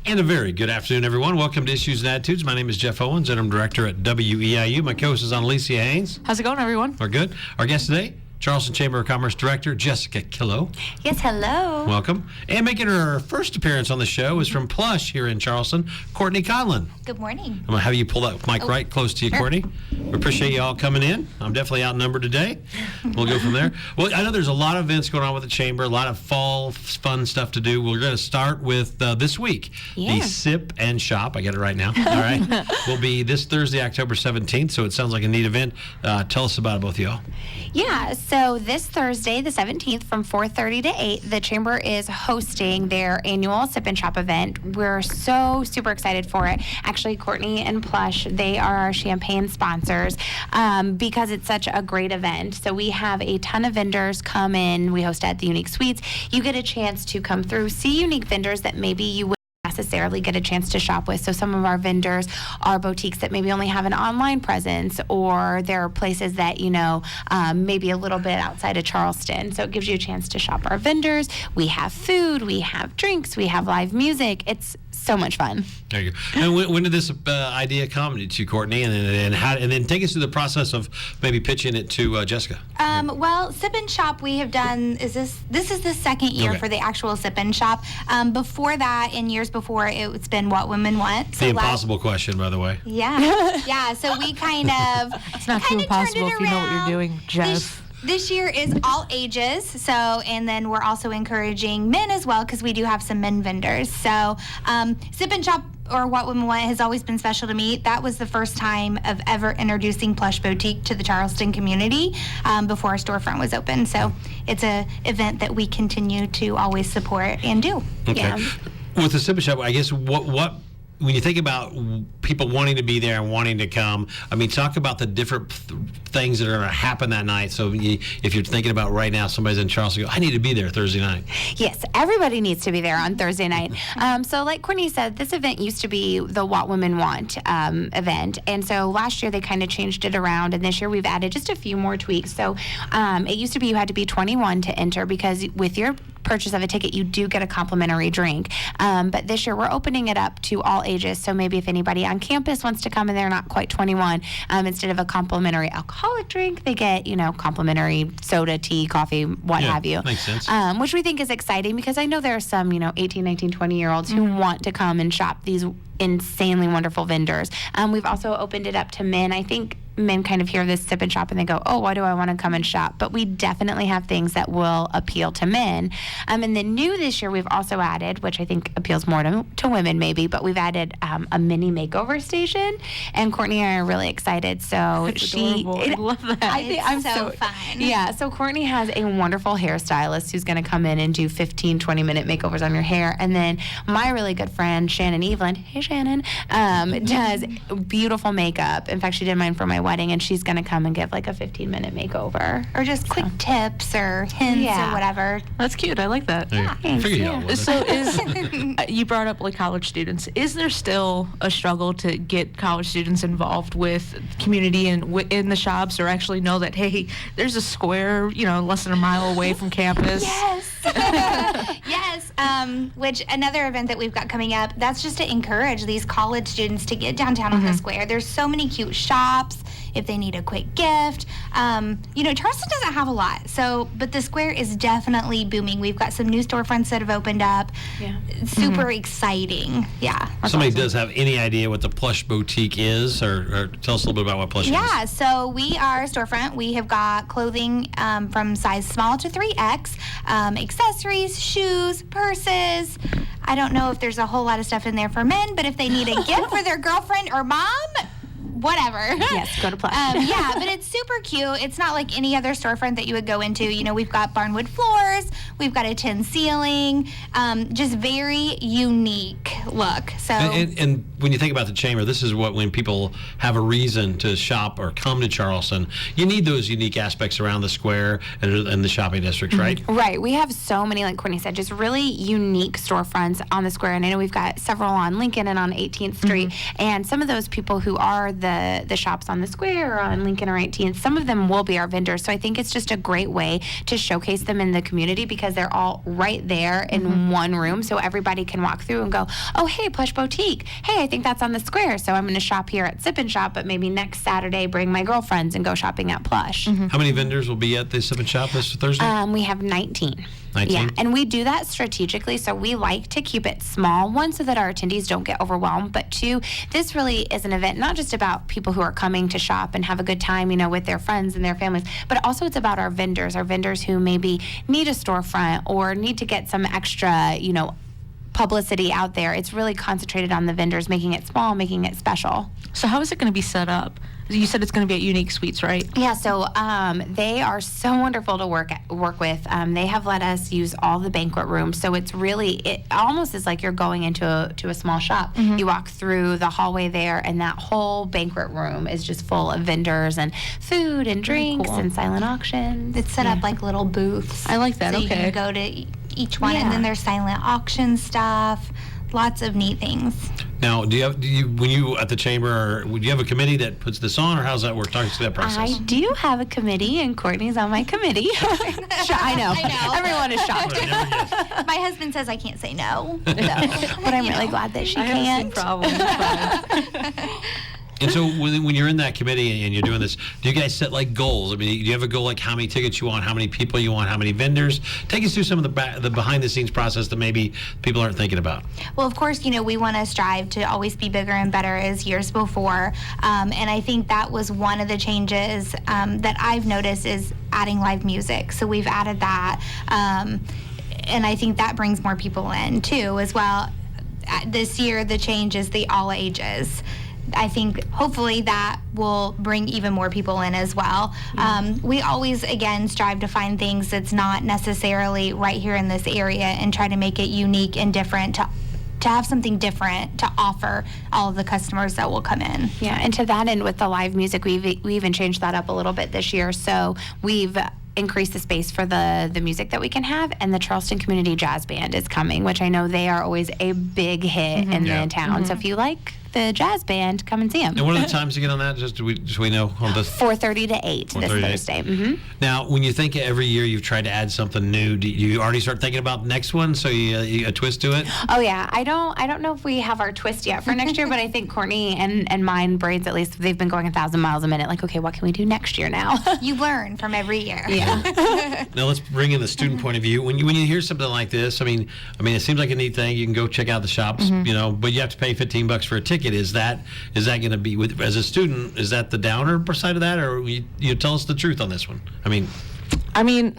And a very good afternoon, everyone. Welcome to Issues and Attitudes. My name is Jeff Owens, and I'm director at WEIU. My co-host is Alicia Haynes. How's it going, everyone? We're good. Our guest today, Charleston Chamber of Commerce Director Jessica Kilough. Yes, hello. Welcome. And making her first appearance on the show is from Plush here in Charleston, Courtney Conlin. Good morning. I'm going to have you pull that mic right close to you, Courtney. We appreciate you all coming in. I'm definitely outnumbered today. We'll go from there. Well, I know there's a lot of events going on with the Chamber, a lot of fall fun stuff to do. We're going to start with this week, the Sip and Shop. I get it right now. All right. Will be this Thursday, October 17th, so it sounds like a neat event. Tell us about it, both of y'all. Yeah, so this Thursday, the 17th, from 4:30 to 8, the Chamber is hosting their annual Sip and Shop event. We're so super excited for it. Actually, Courtney and Plush, they are our champagne sponsors because it's such a great event. So we have a ton of vendors come in. We host at the Unique Suites. You get a chance to come through, see unique vendors that maybe you wouldn't necessarily get a chance to shop with. So some of our vendors are boutiques that maybe only have an online presence, or there are places that, maybe a little bit outside of Charleston. So it gives you a chance to shop our vendors. We have food, we have drinks, we have live music. It's so much fun. There you go. And when did this idea come to you, Courtney? And then take us through the process of maybe pitching it to Jessica. Well, Sip and Shop we have done. This is the second year for the actual Sip and Shop. Before that, in years before, it's been What Women Want. So the impossible question, by the way. Yeah, yeah. So we kind of it's not too impossible if you know what you're doing, Jeff. This year is all ages, and then we're also encouraging men as well, because we do have some men vendors. So Sip and Shop, or What Women Want, has always been special to me. That was the first time of ever introducing Plush Boutique to the Charleston community before our storefront was open. So it's an event that we continue to always support and do. Okay. Yeah. With the Sip and Shop, I guess what when you think about people wanting to be there and wanting to come, I mean, talk about the different things that are going to happen that night. So if you're thinking about right now, somebody's in Charleston, I need to be there Thursday night. Yes, everybody needs to be there on Thursday night. So like Courtney said, this event used to be the What Women Want event. And so last year they kind of changed it around. And this year we've added just a few more tweaks. So it used to be you had to be 21 to enter, because with your purchase of a ticket, you do get a complimentary drink. But this year, we're opening it up to all ages. So maybe if anybody on campus wants to come and they're not quite 21, instead of a complimentary alcoholic drink, they get, complimentary soda, tea, coffee, what have you. Makes sense. Which we think is exciting, because I know there are some, 18, 19, 20-year-olds who want to come and shop these insanely wonderful vendors. We've also opened it up to men. I think men kind of hear this Sip and Shop and they go, oh, why do I want to come and shop? But we definitely have things that will appeal to men. And then new this year, we've also added, which I think appeals more to women maybe, but we've added a mini makeover station. And Courtney and I are really excited. So That's adorable. I love that. I'm so fun. Yeah, so Courtney has a wonderful hairstylist who's going to come in and do 15, 20-minute makeovers on your hair. And then my really good friend, Shannon Evelyn, hey Shannon, does beautiful makeup. In fact, she did mine for my wedding, and she's going to come and give like a 15-minute makeover. Or just quick tips or hints or whatever. That's cute. I like that. I figured you out. So you brought up like college students. Is there still a struggle to get college students involved with community and in the shops, or actually know that, hey, there's a square, less than a mile away from campus? Yes. Yes. Which another event that we've got coming up, that's just to encourage these college students to get downtown on the square. There's so many cute shops. If they need a quick gift, Charleston doesn't have a lot. But the square is definitely booming. We've got some new storefronts that have opened up. Yeah. Super exciting. Yeah. Somebody does have any idea what the Plush Boutique is, or tell us a little bit about what Plush is. Yeah, so we are a storefront. We have got clothing from size small to 3X, accessories, shoes, purses. I don't know if there's a whole lot of stuff in there for men, but if they need a gift for their girlfriend or mom, whatever. Yes, go to Plush. Yeah, but it's super cute. It's not like any other storefront that you would go into. We've got barnwood floors. We've got a tin ceiling. Just very unique look. So. And when you think about the Chamber, this is when people have a reason to shop or come to Charleston, you need those unique aspects around the square and the shopping districts, right? Right. We have so many, like Courtney said, just really unique storefronts on the square. And I know we've got several on Lincoln and on 18th Street. And some of those people who are the the shops on the square or on Lincoln or 18th, some of them will be our vendors. So I think it's just a great way to showcase them in the community because they're all right there in one room. So everybody can walk through and go, oh, hey, Plush Boutique. Hey, I think that's on the square. So I'm going to shop here at Sip and Shop, but maybe next Saturday bring my girlfriends and go shopping at Plush. How many vendors will be at the Sip and Shop this Thursday? We have 19. 19? Yeah, and we do that strategically. So we like to keep it small, one, so that our attendees don't get overwhelmed, but two, this really is an event not just about people who are coming to shop and have a good time, with their friends and their families, but also it's about our vendors who maybe need a storefront or need to get some extra, publicity out there. It's really concentrated on the vendors, making it small, making it special. So how is it going to be set up? You said it's going to be at Unique Suites, right? Yeah, so they are so wonderful to work with. They have let us use all the banquet rooms, so it almost is like you're going into a small shop. You walk through the hallway there, and that whole banquet room is just full of vendors and food and drinks and silent auctions. It's set up like little booths. I like that. So Okay. you can go to each one, Yeah. and then there's silent auction stuff. Lots of neat things. Now, do you when you at the chamber, would you have a committee that puts this on, or how's that work? Talk us through that process. I do have a committee, and Courtney's on my committee. I know. I know. Everyone is shocked. I never guessed. My husband says I can't say no. But I'm really glad that she I haven't seen can't. problems. And so when you're in that committee and you're doing this, do you guys set like goals? I mean, do you have a goal like how many tickets you want, how many people you want, how many vendors? Take us through some of the behind the scenes process that maybe people aren't thinking about. Well, of course, we want to strive to always be bigger and better as years before. And I think that was one of the changes that I've noticed is adding live music. So we've added that. And I think that brings more people in too as well. This year, the change is the all ages. I think hopefully that will bring even more people in as well. We always, again, strive to find things that's not necessarily right here in this area and try to make it unique and different to have something different to offer all of the customers that will come in. Yeah, and to that end, with the live music, we even changed that up a little bit this year. So we've increased the space for the music that we can have, and the Charleston Community Jazz Band is coming, which I know they are always a big hit in Yeah. the town. So if you like the jazz band, come and see them. And what are the times to get on that? Just so we know on this. 4:30 to 8 this 4:30 to 8. Thursday. Now, when you think every year you've tried to add something new, do you already start thinking about the next one? So you a twist to it? Oh yeah, I don't know if we have our twist yet for next year, but I think Courtney and mine braids, at least, they've been going 1,000 miles a minute. Like, okay, what can we do next year now? You learn from every year. Yeah. Now let's bring in the student point of view. When you hear something like this, I mean, it seems like a neat thing. You can go check out the shops, but you have to pay $15 for a ticket. Is that going to be as a student? Is that the downer side of that, or you tell us the truth on this one? I mean,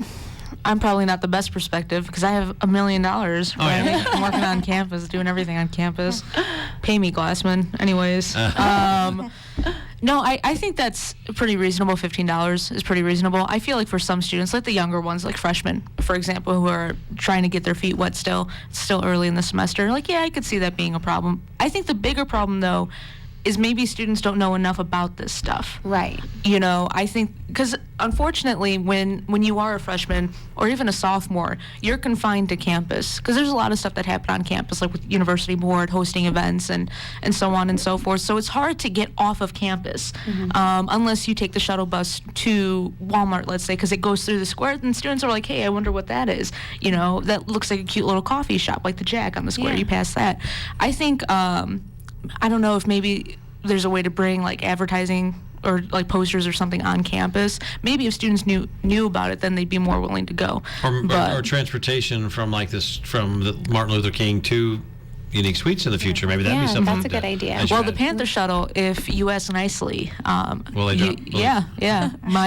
I'm probably not the best perspective because I have $1 million. Right? yeah. I'm working on campus, doing everything on campus. Pay me, Glassman. Anyways, no, I think that's pretty reasonable. $15 is pretty reasonable. I feel like for some students, like the younger ones, like freshmen, for example, who are trying to get their feet wet still, it's still early in the semester. Like, yeah, I could see that being a problem. I think the bigger problem, though, is maybe students don't know enough about this stuff. Right. I think, because unfortunately, when you are a freshman or even a sophomore, you're confined to campus, because there's a lot of stuff that happen on campus, like with university board, hosting events, and so on and so forth. So it's hard to get off of campus unless you take the shuttle bus to Walmart, let's say, because it goes through the square, and students are like, hey, I wonder what that is. That looks like a cute little coffee shop, like the Jack on the square. Yeah. You pass that. I think, I don't know if maybe there's a way to bring like advertising or like posters or something on campus. Maybe if students knew about it, then they'd be more willing to go. or transportation from the Martin Luther King to Unique Suites in the future. Maybe that'd be Yeah, something. that's a good idea. as you Well, the add. Panther Shuttle, if you ask nicely, Well, they don't. yeah.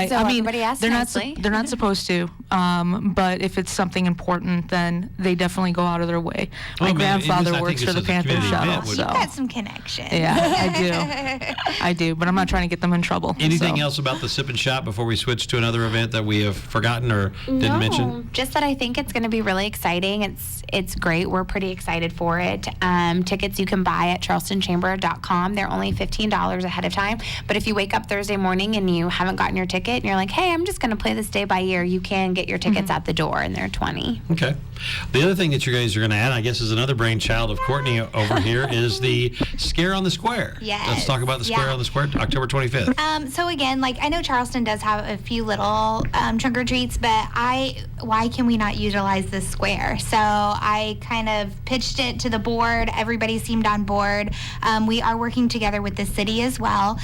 So everybody asks they're nicely. they're not supposed to. But if it's something important, then they definitely go out of their way. My Oh, man, grandfather I works think for the this is a Panther community Shuttle, event. so You've got some connection. yeah, I do. But I'm not trying to get them in trouble. Anything so. else about the Sip and Shop before we switch to another event that we have forgotten or didn't mention? Just that I think it's going to be really exciting. It's great. We're pretty excited for it. Tickets you can buy at charlestonchamber.com. They're only $15 ahead of time. But if you wake up Thursday morning and you haven't gotten your ticket and you're like, hey, I'm just going to play this day by ear, you can get your tickets at the door, and they're $20. Okay. The other thing that you guys are going to add, I guess, is another brainchild of Courtney over here, is the Scare on the Square. Yes. Let's talk about the Scare on the Square, October 25th. So again, like I know Charleston does have a few little trunk or treats, but why can we not utilize this square? So I kind of pitched it to the board. Everybody seemed on board. We are working together with the city as well.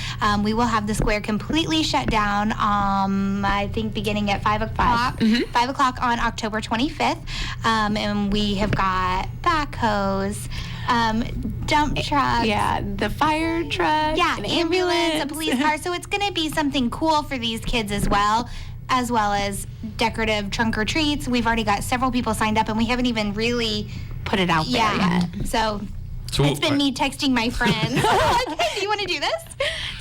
We will have the square completely shut down. I think beginning at 5 o'clock. 5 o'clock on October 25th, and we have got backhoes. Dump trucks. Yeah, the fire truck. Yeah, an ambulance, a police car. So it's going to be something cool for these kids as well as decorative trunk or treats. We've already got several people signed up, and we haven't even really Put it out there yeah. yet. So it's been me texting my friends. Like, hey, do you want to do this?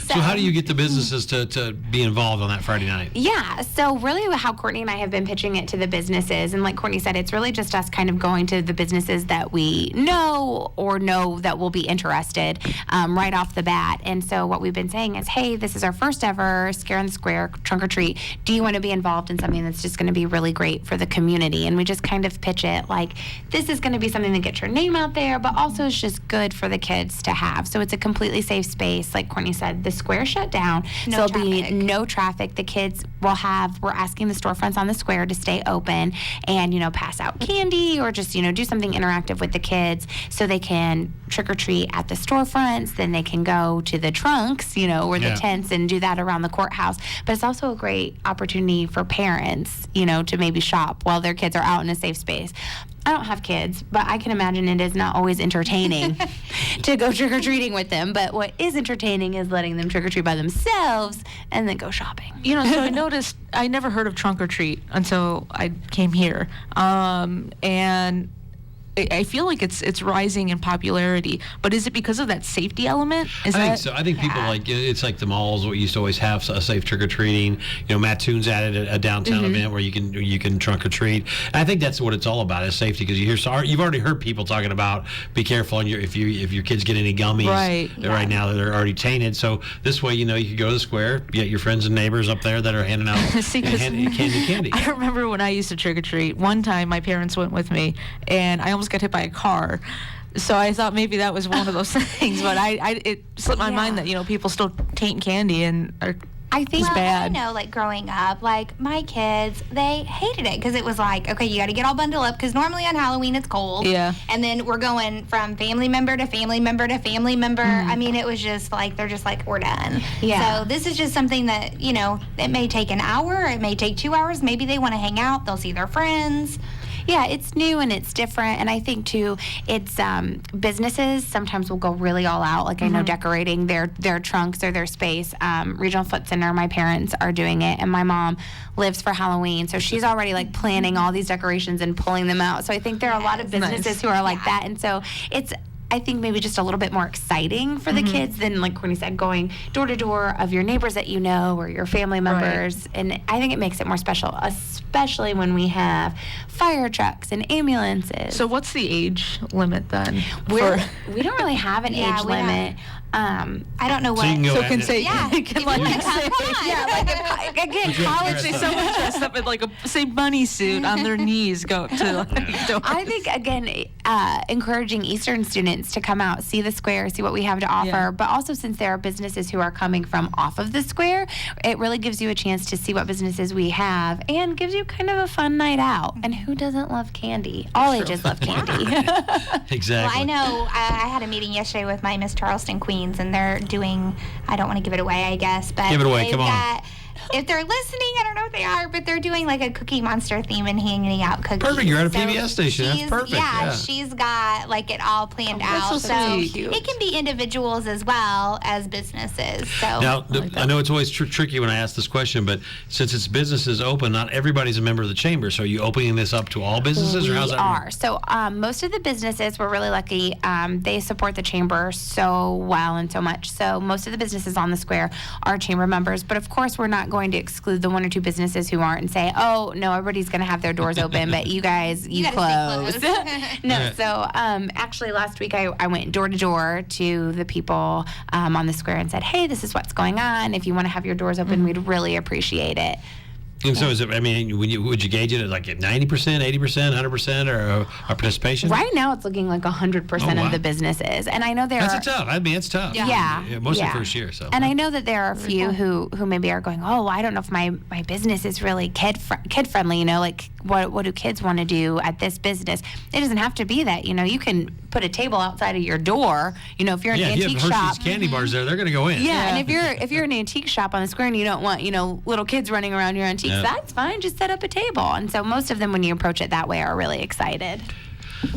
So how do you get the businesses to be involved on that Friday night? Yeah, so really how Courtney and I have been pitching it to the businesses, and like Courtney said, it's really just us kind of going to the businesses that we know or know that will be interested right off the bat. And so what we've been saying is, hey, this is our first ever Scare on the Square trunk or treat. Do you want to be involved in something that's just going to be really great for the community? And we just kind of pitch it like, this is going to be something that gets your name out there, but also it's just good for the kids to have. So it's a completely safe space. Like Courtney said, the square shut down. No so there'll traffic. be no traffic. The kids will we're asking the storefronts on the square to stay open and, pass out candy or just, do something interactive with the kids so they can trick or treat at the storefronts. Then they can go to the trunks, or the tents and do that around the courthouse. But it's also a great opportunity for parents, to maybe shop while their kids are out in a safe space. I don't have kids, but I can imagine it is not always entertaining to go trick-or-treating with them. But what is entertaining is letting them trick-or-treat by themselves and then go shopping. So I noticed I never heard of trunk or treat until I came here, and I feel like it's rising in popularity. But is it because of that safety element? I think so. I think people it's like the malls. What used to always have a safe trick or treating. Mattoon's added a downtown event where you can trunk or treat. And I think that's what it's all about, is safety. Because you've already heard people talking about be careful if your kids get any gummies right now they're already tainted. So this way you could go to the square, get your friends and neighbors up there that are handing out candy. I remember when I used to trick or treat. One time my parents went with me, and I almost got hit by a car. So I thought maybe that was one of those things, but it slipped my mind that people still taint candy and I think Well, bad. I know, like growing up, like my kids, they hated it because it was like, okay, you got to get all bundled up because normally on Halloween it's cold. Yeah. And then we're going from family member to family member to family member. I mean, it was just like, they're just like, we're done. Yeah. So this is just something that, it may take an hour, it may take 2 hours. Maybe they want to hang out, they'll see their friends. Yeah, it's new and it's different. And I think, too, it's businesses sometimes will go really all out. Like I know decorating their trunks or their space. Regional Foot Center, my parents are doing it. And my mom lives for Halloween. So she's already, like, planning all these decorations and pulling them out. So I think there are a lot of businesses who are like that. And so it's, I think, maybe just a little bit more exciting for the kids than, like Courtney said, going door to door of your neighbors that you know or your family members. And I think it makes it more special, especially when we have fire trucks and ambulances. So what's the age limit then? We don't really have an age we don't. limit. I don't know what. So you can go So ahead can and- say, Yeah, can if you like wanna say, come on. Yeah, like again, college dress say up. someone dressed up in like a bunny suit on their knees go to like doors. I think, again, encouraging Eastern students to come out, see the square, see what we have to offer. Yeah. But also, since there are businesses who are coming from off of the square, it really gives you a chance to see what businesses we have and gives you kind of a fun night out. And who doesn't love candy? All ages love candy. Exactly. Well, I know I had a meeting yesterday with my Miss Charleston Queens, and they're doing, I don't want to give it away, I guess, but Give it away, they've come on. got, if they're listening, I don't know if they are, but they're doing like a Cookie Monster theme and handing out cookies. Perfect, you're at a So PBS station. That's she's- perfect, yeah. she's got like it all planned that's out. so sweet. It can be individuals as well as businesses. So Now, I know it's always tricky when I ask this question, but since it's businesses open, not everybody's a member of the chamber. So are you opening this up to all businesses, or how's We that? are. So most of the businesses, we're really lucky, they support the chamber so well and so much. So most of the businesses on the square are chamber members. But of course, we're not going to exclude the one or two businesses who aren't and say, oh, no, everybody's going to have their doors open, but you guys, you gotta stay close. closed. No, Yeah. so actually last week I went door to door to the people on the square and said, hey, this is what's going on. If you want to have your doors open, we'd really appreciate it. And so is it, I mean, would you gauge it at like at 90%, 80%, 100% or participation? Right now, it's looking like 100% wow. of the businesses, and I know there That's are. a tough. I mean, it's tough. Yeah. Mostly first year. So. And I know that there are a few who maybe are going, oh, I don't know if my business is really kid friendly. You know, like what do kids want to do at this business? It doesn't have to be that. You know, you can put a table outside of your door. You know, if you're an if you antique have shop. Hershey's candy bars there, they're going to go in. Yeah, and if you're an antique shop on the square and you don't want, you know, little kids running around your antiques, that's fine. Just set up a table. And so most of them, when you approach it that way, are really excited.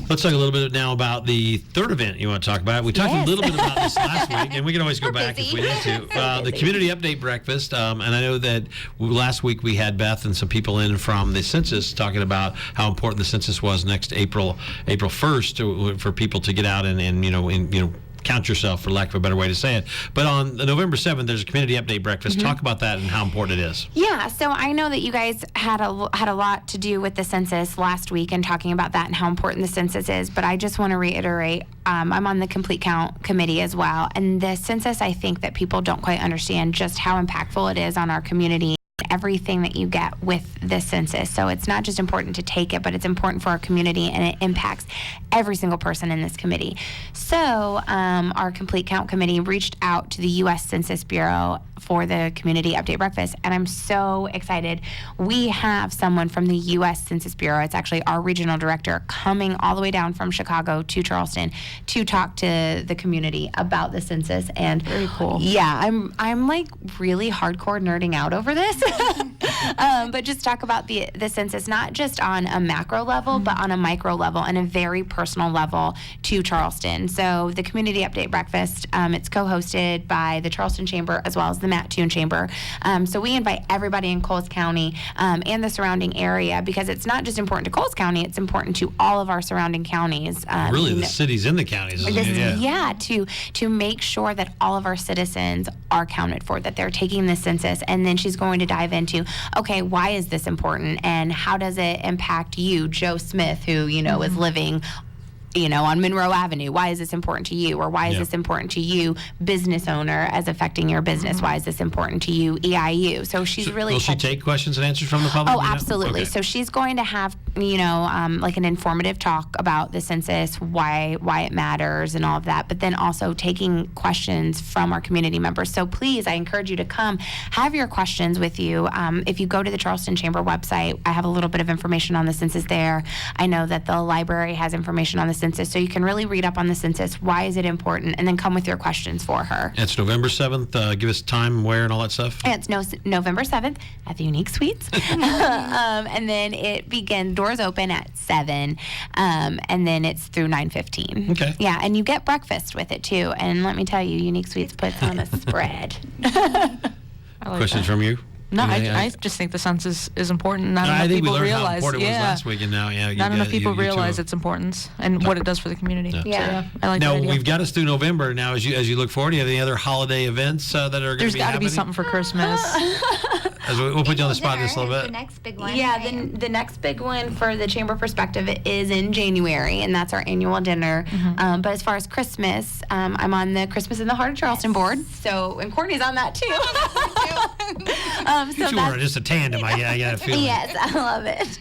Let's talk a little bit now about the third event you want to talk about. We talked a little bit about this last week, and we can always go back if we need to. The Community Update Breakfast, and I know that last week we had Beth and some people in from the Census talking about how important the Census was next April 1st for people to get out and count yourself, for lack of a better way to say it. But on November 7th, there's a community update breakfast. Talk about that and how important it is. Yeah, so I know that you guys had a lot to do with the census last week and talking about that and how important the census is, but I just want to reiterate, I'm on the Complete Count committee as well, and the census, I think that people don't quite understand just how impactful it is on our community. Everything that you get with the census. So it's not just important to take it, but it's important for our community, and it impacts every single person in this committee. So our Complete Count committee reached out to the U.S. Census Bureau for the community update breakfast, and I'm so excited. We have someone from the U.S. Census Bureau. It's actually our regional director coming all the way down from Chicago to Charleston to talk to the community about the census. And very cool. Yeah, I'm like really hardcore nerding out over this. But just talk about the census, not just on a macro level, but on a micro level and a very personal level to Charleston. So the community update breakfast, it's co-hosted by the Charleston Chamber as well as the Mattoon Chamber. So we invite everybody in Coles County and the surrounding area, because it's not just important to Coles County, it's important to all of our surrounding counties. Really, the cities in the counties. To make sure that all of our citizens are counted for, that they're taking the census. And then she's going to dive into, okay, why is this important, and how does it impact you, Joe Smith, who is living on Monroe Avenue? Why is this important to you? Or why is this important to you, business owner, as affecting your business? Why is this important to you, EIU? So she's really... Will she take questions and answers from the public? Oh, absolutely. Okay. So she's going to have, like an informative talk about the census, why it matters and all of that, but then also taking questions from our community members. So please, I encourage you to come, have your questions with you. If you go to the Charleston Chamber website, I have a little bit of information on the census there. I know that the library has information on the census, so you can really read up on the census. Why is it important? And then come with your questions for her. It's November 7th. Give us time, where, and all that stuff. It's November 7th at the Unique Suites. And then it begins, doors open at 7, and then it's through 9:15. Okay. Yeah, and you get breakfast with it too. And let me tell you, Unique Suites puts on a spread. Questions from you? No, I just think the census is important. Not enough think people we learned realize. how important it was last week, and now, not enough people realize its importance and what it does for the community. Yeah. So, I like now that idea. we've got us through November. Now, as you look forward, do you have any other holiday events that are going to be happening? There's got to be something for Christmas. We'll put you on the spot just a little bit. The next big one. Yeah, right? the next big one for the Chamber Perspective is in January, and that's our annual dinner. But as far as Christmas, I'm on the Christmas in the Heart of Charleston board. So, and Courtney's on that too. You two are just a tandem. I got a feeling. Yes, I love it.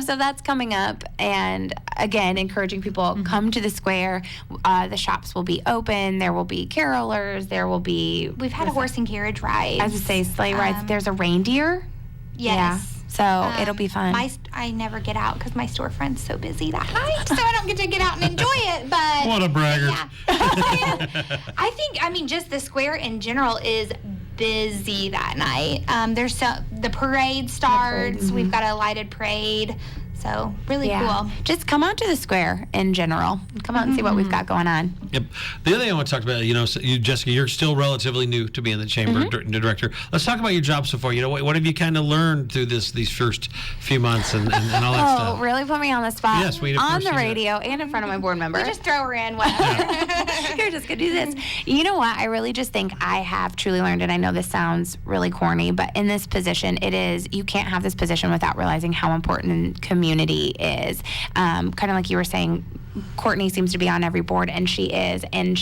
So that's coming up, and again, encouraging people come to the square. The shops will be open. There will be carolers. There will be. We've had a horse and carriage ride. As I say, sleigh rides. There's a reindeer. Yes. Yeah. So it'll be fun. I never get out because my storefront's so busy that night, so I don't get to get out and enjoy it. But what a braggart! Yeah. I mean, just the square in general is busy that night. There's the parade starts. We've got a lighted parade. So really cool. Just come out to the square in general. Come out and see what we've got going on. Yep. The other thing I want to talk about, Jessica, you're still relatively new to being the chamber director. Let's talk about your job so far. What have you kind of learned through these first few months and all that stuff? Oh, really put me on the spot. Yes, we on the radio and in front of my board member. You just throw her in, whatever. You're just gonna do this. You know what? I really just think I have truly learned, and I know this sounds really corny, but in this position, you can't have this position without realizing how important community is. Kind of like you were saying, Courtney seems to be on every board, and she is. And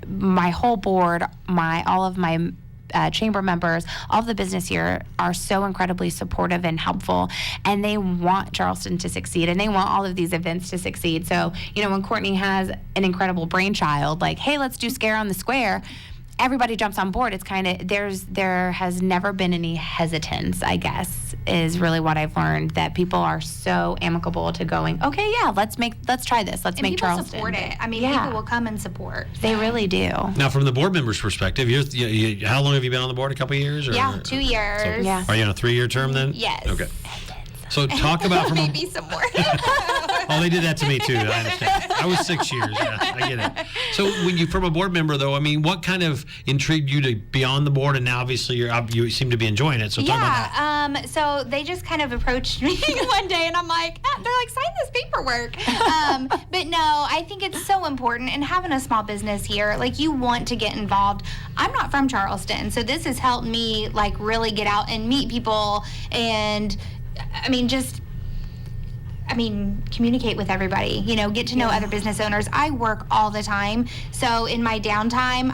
my whole board, all of my chamber members, all of the business here are so incredibly supportive and helpful, and they want Charleston to succeed, and they want all of these events to succeed. So, when Courtney has an incredible brainchild, like, hey, let's do Scare on the Square, everybody jumps on board. It's kind of, there has never been any hesitance, I guess, is really what I've learned, that people are so amicable to going, okay, yeah, let's try this. Let's make people Charleston. support it. I mean, people will come and support. They really do. Now, from the board members' perspective, how long have you been on the board? A couple of years? Or, Yeah, 2 years. So, Yeah. Are you on a 3-year term then? Yes. Okay. So talk about from Maybe some more. Oh, they did that to me too. I understand. I was 6 years. Yeah, I get it. So when you, from a board member though, I mean, what kind of intrigued you to be on the board? And now obviously you seem to be enjoying it. So talk about that. So they just kind of approached me one day, and I'm like, they're like, sign this paperwork. But no, I think it's so important. And having a small business here, like, you want to get involved. I'm not from Charleston, so this has helped me like really get out and meet people, and communicate with everybody, get to know other business owners. I work all the time. So in my downtime,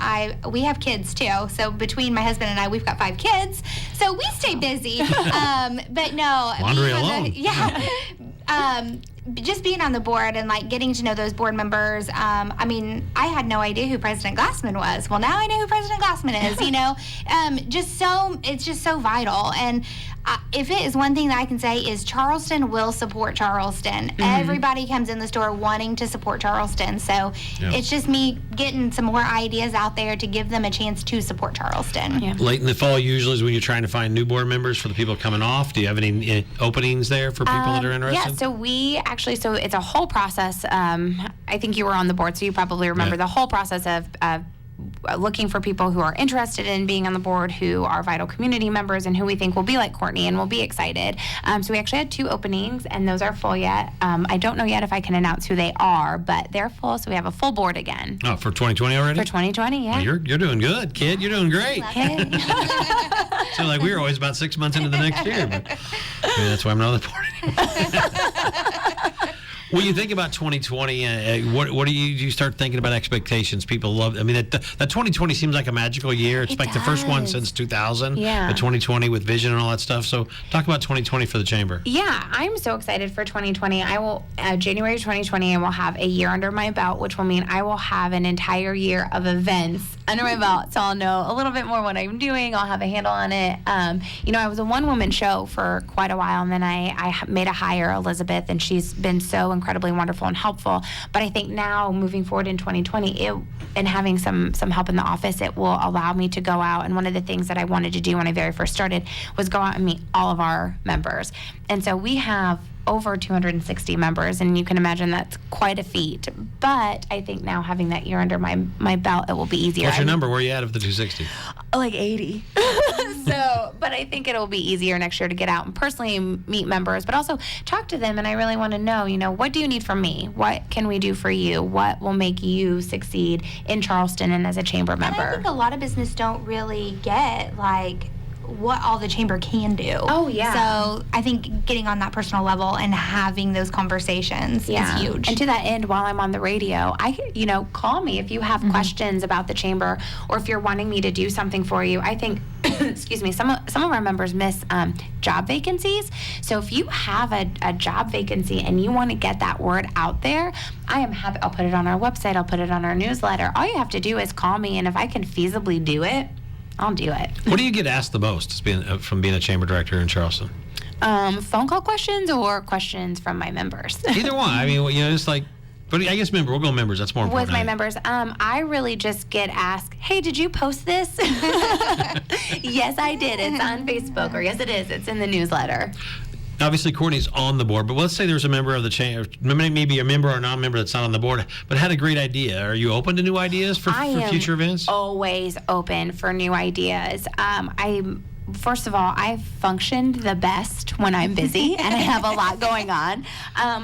we have kids too. So between my husband and I, we've got 5 kids. So we stay busy. But no. Laundry alone. Just being on the board and like getting to know those board members. I had no idea who President Glassman was. Well, now I know who President Glassman is, it's just so vital. And if it is one thing that I can say is Charleston will support Charleston. Mm-hmm. Everybody comes in the store wanting to support Charleston. So it's just me getting some more ideas out there to give them a chance to support Charleston. Yeah. Late in the fall usually is when you're trying to find new board members for the people coming off. Do you have any openings there for people that are interested? Yeah, so it's a whole process. I think you were on the board, so you probably remember the whole process of looking for people who are interested in being on the board, who are vital community members, and who we think will be like Courtney and will be excited. So we actually had 2 openings, and those are full yet. I don't know yet if I can announce who they are, but they're full, so we have a full board again. Oh, for 2020 already? For 2020, yeah. Well, you're doing good, kid. You're doing great. So like we were always about 6 months into the next year, but maybe that's why I'm not on the board anymore. When you think about 2020, what do you start thinking about expectations? People love. I mean, that 2020 seems like a magical year. It's like the first one since 2000. Yeah. The 2020 with vision and all that stuff. So talk about 2020 for the chamber. Yeah, I'm so excited for 2020. I will January 2020. I will have a year under my belt, which will mean I will have an entire year of events under my belt. So I'll know a little bit more what I'm doing. I'll have a handle on it. I was a one-woman show for quite a while, and then I made a hire, Elizabeth, and she's been so incredibly wonderful and helpful. But I think now, moving forward in 2020, and having some help in the office, it will allow me to go out. And one of the things that I wanted to do when I very first started was go out and meet all of our members. And so we have over 260 members, and you can imagine that's quite a feat. But I think now, having that year under my belt, it will be easier. What's your number? Where are you at of the 260? Like 80. But I think it'll be easier next year to get out and personally meet members, but also talk to them. And I really want to know, what do you need from me? What can we do for you? What will make you succeed in Charleston and as a chamber member? And I think a lot of business don't really get what all the chamber can do. Oh, yeah. So I think getting on that personal level and having those conversations is huge. And to that end, while I'm on the radio, call me if you have questions about the chamber, or if you're wanting me to do something for you. I think, excuse me, some of our members miss job vacancies. So if you have a job vacancy and you want to get that word out there, I am happy. I'll put it on our website. I'll put it on our newsletter. All you have to do is call me, and if I can feasibly do it, I'll do it. What do you get asked the most from being a chamber director in Charleston? Phone call questions or questions from my members? Either one. I mean, just like, but I guess we'll go members. That's more important. With my members, I really just get asked, hey, did you post this? Yes, I did. It's on Facebook, or yes, it is. It's in the newsletter. Obviously, Courtney's on the board, but let's say there's a member of the chamber, maybe a member or a non-member that's not on the board, but had a great idea. Are you open to new ideas for future events? Always open for new ideas. First of all, I functioned the best when I'm busy and I have a lot going on.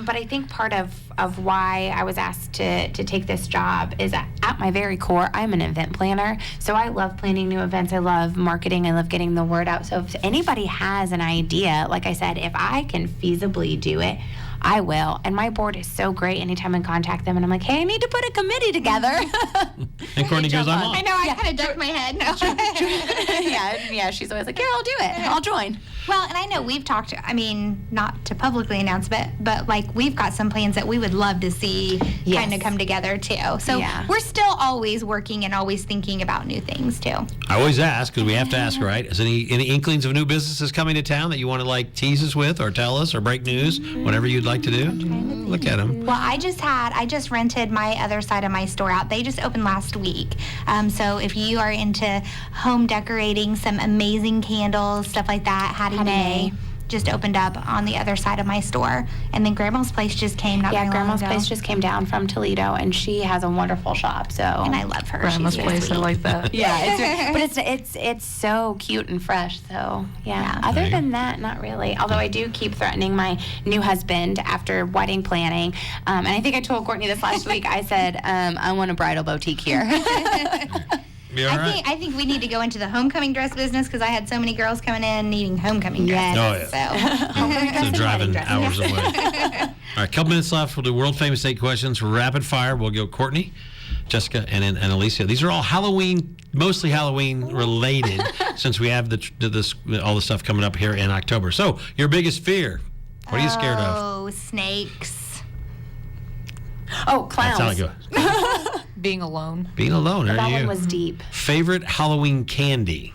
But I think part of why I was asked to take this job is at my very core, I'm an event planner. So I love planning new events. I love marketing. I love getting the word out. So if anybody has an idea, like I said, if I can feasibly do it, I will. And my board is so great anytime I contact them and I'm like, hey, I need to put a committee together. And Courtney goes, I'm on. I know, I kind of ducked my head. No. yeah, she's always like, yeah, I'll do it. I'll join. Well, and I know we've talked, I mean, not to publicly announce, but like we've got some plans that we would love to see Yes. kind of come together too. So Yeah. we're still always working and always thinking about new things too. I always ask, because we have to ask, right? Is any inklings of new businesses coming to town that you want to like tease us with or tell us or break news, whatever you'd like to do? Look at them. Well, I just rented my other side of my store out. They just opened last week. So if you are into home decorating, some amazing candles, stuff like that, Hattie May just opened up on the other side of my store. And then Grandma's Place just came not very long Grandma's ago. Place just came down from Toledo, and she has a wonderful shop. So And I love her. Grandma's She's Place, I sweet. like that. yeah, but it's so cute and fresh. So yeah. Other Right. than that, not really. Although I do keep threatening my new husband after wedding planning, and I think I told Courtney this last week. I said I want a bridal boutique here. Be all right. I think we need to go into the homecoming dress business because I had so many girls coming in needing homecoming dresses. Yes. Oh, So So driving hours away. All right, couple minutes left. We'll do world famous 8 questions. Rapid fire. We'll go Courtney, Jessica, and Alicia. These are all Halloween, mostly Halloween related, since we have all the stuff coming up here in October. So, your biggest fear? What are you scared of? Oh, snakes. Oh, clowns. That's how it goes. Being alone. Being alone. There That you one go. was deep. Favorite Halloween candy?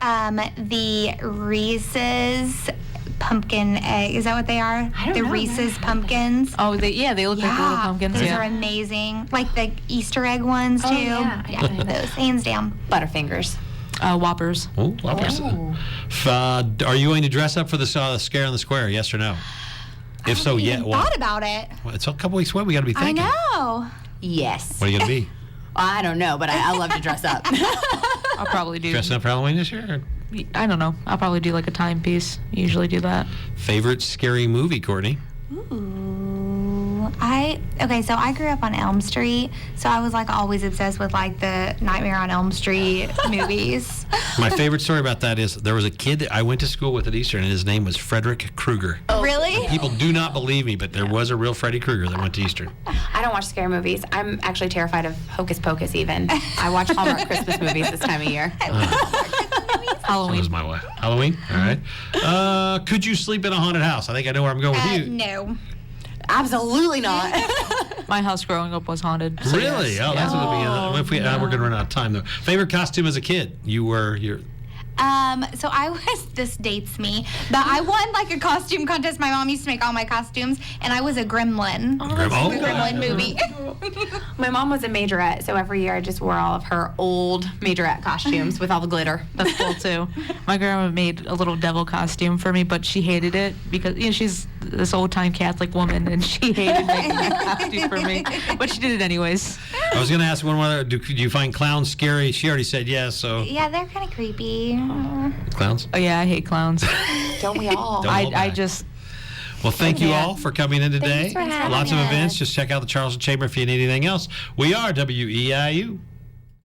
The Reese's pumpkin egg. Is that what they are? I don't the know. Reese's pumpkins. Oh, they look like little pumpkins. Those Yeah. are amazing. Like the Easter egg ones too. Oh, yeah. I know that. Those hands down. Butterfingers. Whoppers. Oh, Whoppers. Are you going to dress up for the scare in the square? Yes or no? If so, yeah. Even Well, thought about it. it's a couple weeks away. We got to be thinking. I know. Yes. What are you going to be? I don't know, but I love to dress up. I'll probably do. Dressing up for Halloween this year? Or I don't know. I'll probably do like a timepiece. Usually do that. favorite scary movie, Courtney? So I grew up on Elm Street, so I was like always obsessed with like the Nightmare on Elm Street movies. My favorite story about that is there was a kid that I went to school with at Eastern, and his name was Frederick Krueger. Really? People do not believe me, but there was a real Freddy Krueger that went to Eastern. I don't watch scary movies. I'm actually terrified of Hocus Pocus even. I watch Hallmark Christmas movies this time of year. So Halloween. was my wife. Halloween? All right. Could you sleep in a haunted house? I think I know where I'm going with you. No. Absolutely not. My house growing up was haunted. So Really? yes. Oh, that's going to be. We're going to run out of time though. Favorite costume as a kid? Your. So I was, this dates me, but I won like a costume contest. My mom used to make all my costumes, and I was a gremlin. The gremlin movie. My mom was a majorette, so every year I just wore all of her old majorette costumes with all the glitter. That's cool too. My grandma made a little devil costume for me, but she hated it because she's this old time Catholic woman, and she hated making that costume for me. But she did it anyways. I was going to ask one more. Do you find clowns scary? She already said yes. So Yeah, they're kind of creepy. clowns. Oh yeah, I hate clowns. Don't we all? Don't hold I back. just Well, thank you Yeah. all for coming in today. Thanks for having Lots of us. events. Just check out the Charleston Chamber if you need anything else. We are WEIU.